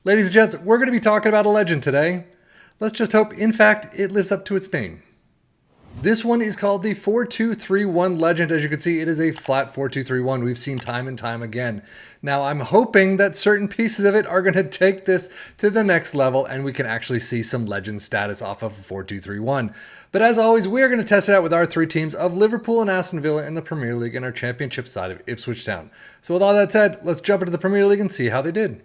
Ladies and gents, we're going to be talking about a legend today. Let's just hope, in fact, it lives up to its name. This one is called the 4-2-3-1 legend. As you can see, it is a flat 4-2-3-1 we've seen time and time again. Now, I'm hoping that certain pieces of it are going to take this to the next level and we can actually see some legend status off of a 4-2-3-1. But as always, we are going to test it out with our three teams of Liverpool and Aston Villa in the Premier League and our championship side of Ipswich Town. So with all that said, let's jump into the Premier League and see how they did.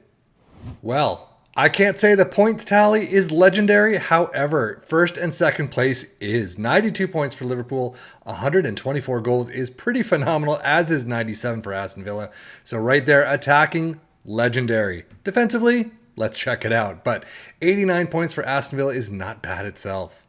Well, I can't say the points tally is legendary. However, first and second place is 92 points for Liverpool. 124 goals is pretty phenomenal, as is 97 for Aston Villa. So right there, attacking, legendary. Defensively, let's check it out. But 89 points for Aston Villa is not bad itself.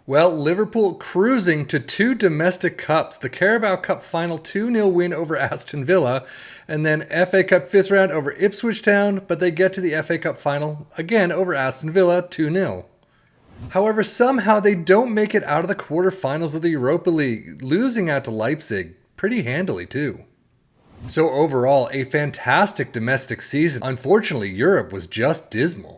Well, Liverpool cruising to two domestic cups, the Carabao Cup final 2-0 win over Aston Villa, and then FA Cup 5th round over Ipswich Town, but they get to the FA Cup final, again over Aston Villa, 2-0. However, somehow they don't make it out of the quarterfinals of the Europa League, losing out to Leipzig pretty handily too. So overall, a fantastic domestic season. Unfortunately, Europe was just dismal.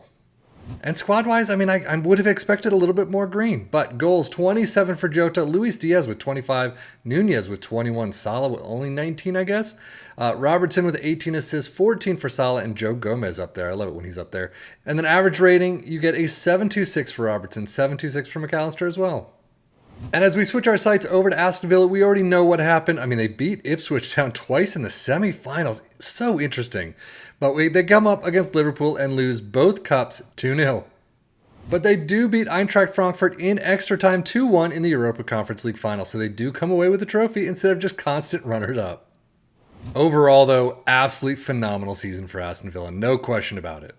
And squad-wise, I would have expected a little bit more green. But goals, 27 for Jota, Luis Diaz with 25, Nunez with 21, Salah with only 19, I guess. Robertson with 18 assists, 14 for Salah, and Joe Gomez up there. I love it when he's up there. And then average rating, you get a 7.26 for Robertson, 7.26 for McAllister as well. And as we switch our sights over to Aston Villa, we already know what happened. They beat Ipswich Town twice in the semi-finals. So interesting. But they come up against Liverpool and lose both cups 2-0. But they do beat Eintracht Frankfurt in extra time 2-1 in the Europa Conference League final. So they do come away with a trophy instead of just constant runners-up. Overall, though, absolutely phenomenal season for Aston Villa. No question about it.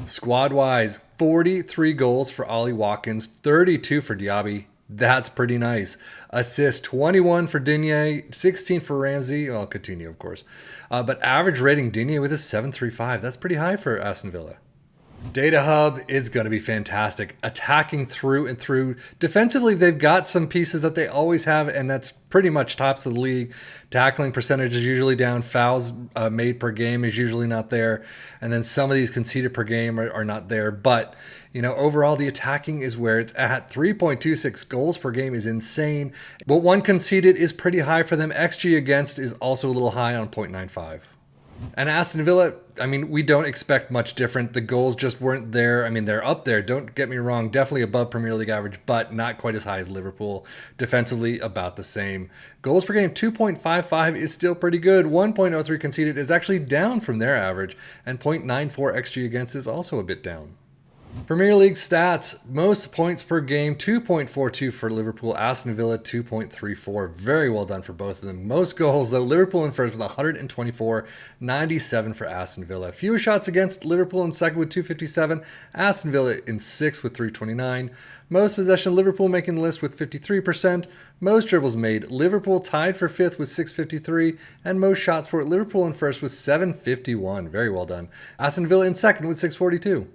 Squad-wise, 43 goals for Ollie Watkins, 32 for Diaby. That's pretty nice. Assist, 21 for Digne, 16 for Ramsey. Well, Coutinho, of course. But average rating, Digne with a 7.35. That's pretty high for Aston Villa. Data Hub is going to be fantastic. Attacking through and through. Defensively, they've got some pieces that they always have, and that's pretty much tops of the league. Tackling percentage is usually down. Fouls made per game is usually not there. And then some of these conceded per game are not there. But, overall, the attacking is where it's at. 3.26 goals per game is insane. But one conceded is pretty high for them. XG against is also a little high on 0.95. And Aston Villa, we don't expect much different. The goals just weren't there. They're up there, don't get me wrong, definitely above Premier League average, but not quite as high as Liverpool. Defensively, about the same. Goals per game, 2.55 is still pretty good. 1.03 conceded is actually down from their average, and 0.94 XG against is also a bit down. Premier League stats, most points per game, 2.42 for Liverpool, Aston Villa, 2.34. Very well done for both of them. Most goals, though, Liverpool in first with 124, 97 for Aston Villa. Fewer shots against, Liverpool in second with 257, Aston Villa in sixth with 329. Most possession, Liverpool making the list with 53%. Most dribbles made, Liverpool tied for fifth with 653. And most shots for Liverpool in first with 751. Very well done. Aston Villa in second with 642.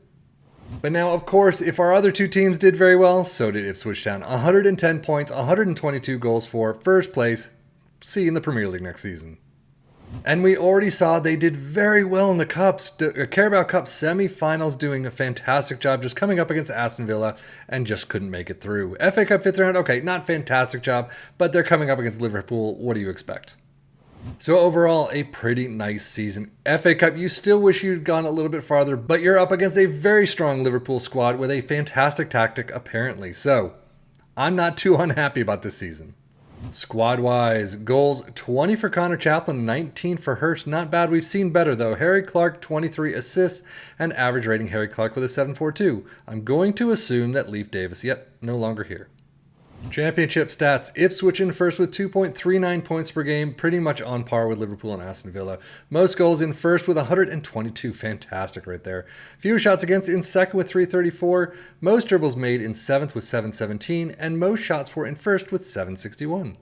But now, of course, if our other two teams did very well, so did Ipswich Town. 110 points, 122 goals for first place. See you in the Premier League next season. And we already saw they did very well in the Cups. Carabao Cup semi-finals, doing a fantastic job, just coming up against Aston Villa and just couldn't make it through. FA Cup 5th round, okay, not fantastic job, but they're coming up against Liverpool. What do you expect? So overall, a pretty nice season. FA Cup, you still wish you'd gone a little bit farther, but you're up against a very strong Liverpool squad with a fantastic tactic, apparently. So, I'm not too unhappy about this season. Squad-wise, goals, 20 for Connor Chaplin, 19 for Hurst. Not bad. We've seen better, though. Harry Clark, 23 assists, and average rating Harry Clark with a 7.42. I'm going to assume that Leif Davis, no longer here. Championship stats, Ipswich in first with 2.39 points per game, pretty much on par with Liverpool and Aston Villa. Most goals in first with 122, fantastic right there. Fewer shots against in second with 334, most dribbles made in seventh with 717, and most shots for in first with 761.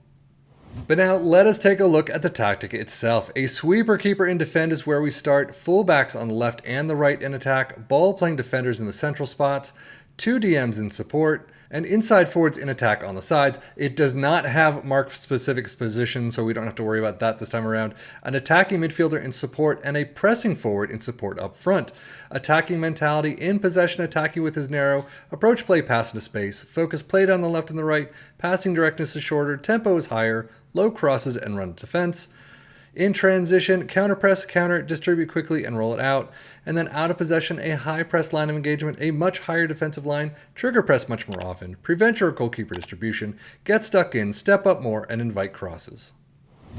But now let us take a look at the tactic itself. A sweeper keeper in defend is where we start, fullbacks on the left and the right in attack, ball playing defenders in the central spots, two DMs in support, and inside forwards in attack on the sides. It does not have mark-specific position, so we don't have to worry about that this time around. An attacking midfielder in support and a pressing forward in support up front. Attacking mentality, in possession, attacking with his narrow, approach play, pass into space, focus play down the left and the right, passing directness is shorter, tempo is higher, low crosses and run defense. In transition, counter press, counter, distribute quickly and roll it out. And then out of possession, a high press line of engagement, a much higher defensive line, trigger press much more often, prevent your goalkeeper distribution, get stuck in, step up more, and invite crosses.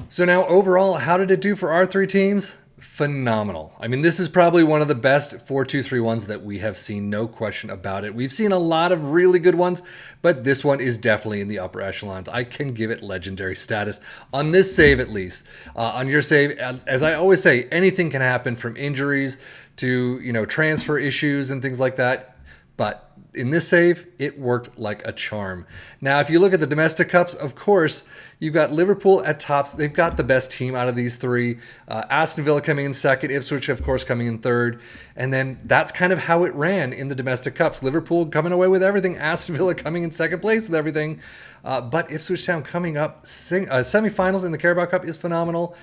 So now overall, how did it do for our three teams? Phenomenal. I mean, this is probably one of the best 4-2-3-1s that we have seen, no question about it. We've seen a lot of really good ones, but this one is definitely in the upper echelons. I can give it legendary status on this save at least. On your save, as I always say, anything can happen from injuries to, transfer issues and things like that. But in this save, it worked like a charm. Now, if you look at the domestic cups, of course, you've got Liverpool at tops. They've got the best team out of these three. Aston Villa coming in second. Ipswich, of course, coming in third. And then that's kind of how it ran in the domestic cups. Liverpool coming away with everything. Aston Villa coming in second place with everything. But Ipswich Town coming up. Semifinals in the Carabao Cup is phenomenal.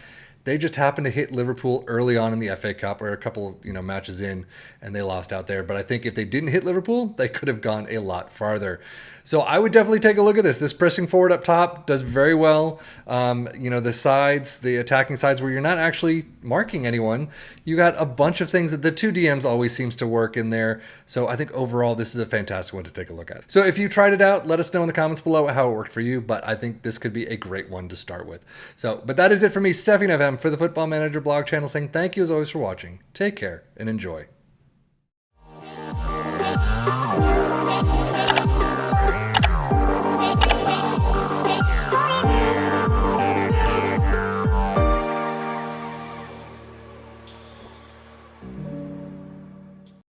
They just happened to hit Liverpool early on in the FA Cup, or a couple matches in, and they lost out there. But I think if they didn't hit Liverpool, they could have gone a lot farther. So I would definitely take a look at this. This pressing forward up top does very well. The sides, the attacking sides where you're not actually marking anyone, you got a bunch of things that the two DMs always seems to work in there. So I think overall, this is a fantastic one to take a look at. So if you tried it out, let us know in the comments below how it worked for you. But I think this could be a great one to start with. But that is it for me, Stefan FM, for the Football Manager blog channel, saying thank you as always for watching. Take care and enjoy.